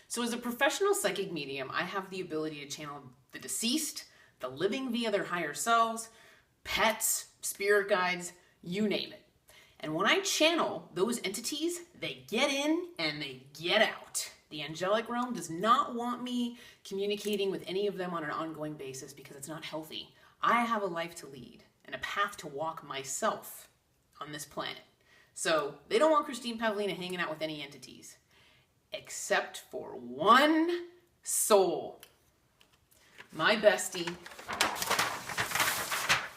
So as a professional psychic medium, I have the ability to channel the deceased, the living via their higher selves, pets, spirit guides, you name it. And when I channel those entities, they get in and they get out. The angelic realm does not want me communicating with any of them on an ongoing basis because it's not healthy. I have a life to lead and a path to walk myself on this planet. So they don't want Christine Pavlina hanging out with any entities, except for one soul. My bestie,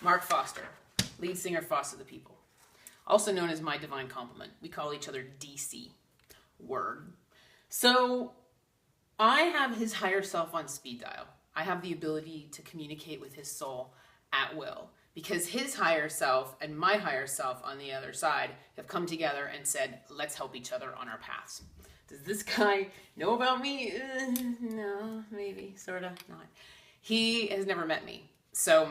Mark Foster, lead singer Foster the People, also known as my divine complement. We call each other DC. Word. So I have his higher self on speed dial. I have the ability to communicate with his soul at will because his higher self and my higher self on the other side have come together and said, let's help each other on our paths. Does this guy know about me? No, maybe, sort of, not. He has never met me. So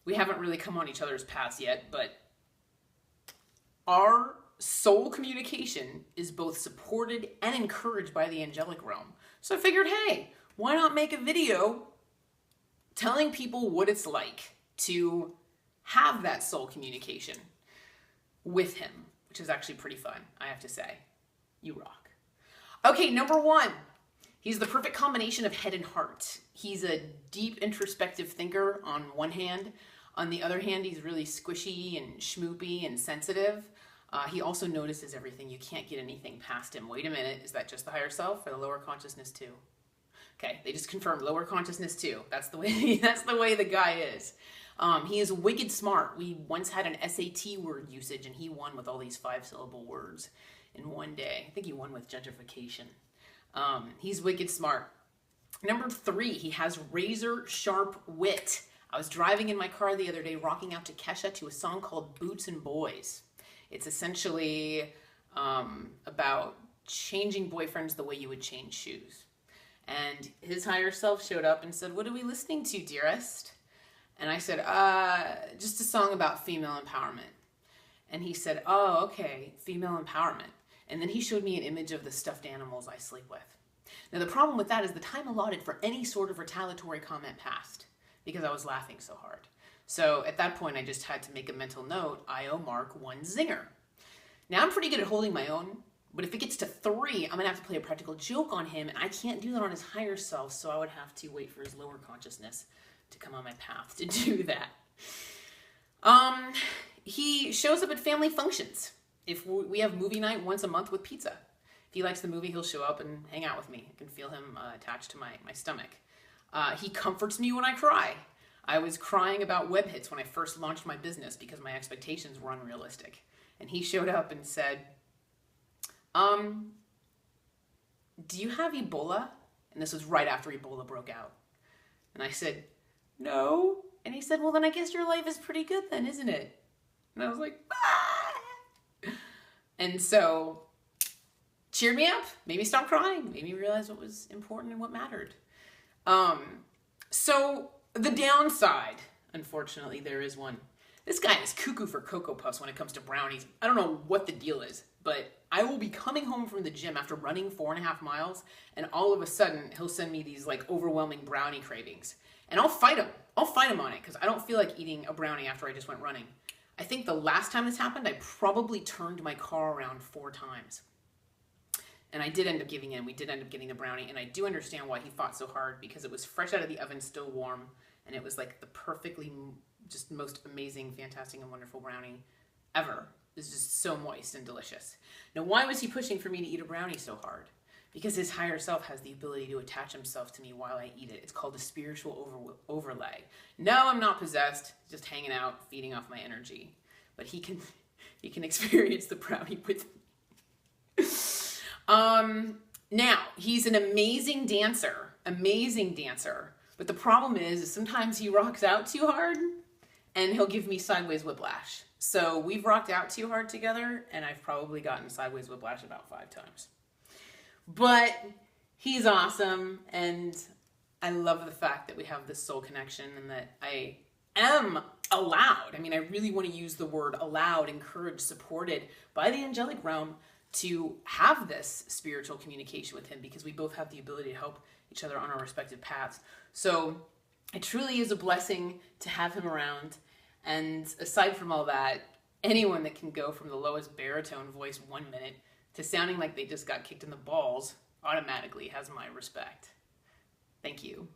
we haven't really come on each other's paths yet, but our soul communication is both supported and encouraged by the angelic realm. So I figured, hey, why not make a video telling people what it's like to have that soul communication with him, which is actually pretty fun, I have to say. You rock. Okay, number 1. He's the perfect combination of head and heart. He's a deep introspective thinker on one hand. On the other hand, he's really squishy and schmoopy and sensitive. He also notices everything. You can't get anything past him. Wait a minute, is that just the higher self or the lower consciousness too? Okay, they just confirmed lower consciousness too. That's the way. That's the way the guy is. He is wicked smart. We once had an SAT word usage, and he won with all these 5-syllable words in one day. I think he won with gentrification. He's wicked smart. Number 3, he has razor sharp wit. I was driving in my car the other day, rocking out to Kesha to a song called Boots and Boys. It's essentially about changing boyfriends the way you would change shoes. And his higher self showed up and said, what are we listening to, dearest? And I said, just a song about female empowerment. And he said, oh, okay, female empowerment. And then he showed me an image of the stuffed animals I sleep with. Now, the problem with that is the time allotted for any sort of retaliatory comment passed because I was laughing so hard. So at that point, I just had to make a mental note, I owe Mark 1 zinger. Now, I'm pretty good at holding my own, but if it gets to 3, I'm going to have to play a practical joke on him, and I can't do that on his higher self, so I would have to wait for his lower consciousness to come on my path to do that. He shows up at family functions. If we have movie night once a month with pizza. If he likes the movie, he'll show up and hang out with me. I can feel him attached to my stomach. He comforts me when I cry. I was crying about web hits when I first launched my business because my expectations were unrealistic. And he showed up and said, do you have Ebola? And this was right after Ebola broke out. And I said, no. And he said, well, then I guess your life is pretty good then, isn't it? And I was like, ah! And so, cheered me up, made me stop crying, made me realize what was important and what mattered. So, the downside, unfortunately, there is one. This guy is cuckoo for Cocoa Puffs when it comes to brownies. I don't know what the deal is, but I will be coming home from the gym after running 4.5 miles, and all of a sudden, he'll send me these like overwhelming brownie cravings. And I'll fight him. I'll fight him on it, because I don't feel like eating a brownie after I just went running. I think the last time this happened, I probably turned my car around 4 times. And I did end up giving in. We did end up getting the brownie, and I do understand why he fought so hard, because it was fresh out of the oven, still warm, and it was like the perfectly, just most amazing, fantastic, and wonderful brownie ever. It was just so moist and delicious. Now, why was he pushing for me to eat a brownie so hard? Because his higher self has the ability to attach himself to me while I eat it. It's called a spiritual overlay. No, I'm not possessed, just hanging out, feeding off my energy. But he can experience the brownie with me. Now, he's an amazing dancer, but the problem is sometimes he rocks out too hard and he'll give me sideways whiplash. So we've rocked out too hard together, and I've probably gotten sideways whiplash about 5 times. But he's awesome, and I love the fact that we have this soul connection and that I am allowed. I mean, I really want to use the word allowed, encouraged, supported by the angelic realm to have this spiritual communication with him, because we both have the ability to help each other on our respective paths. So it truly is a blessing to have him around. And aside from all that, anyone that can go from the lowest baritone voice 1 minute to sounding like they just got kicked in the balls automatically has my respect. Thank you.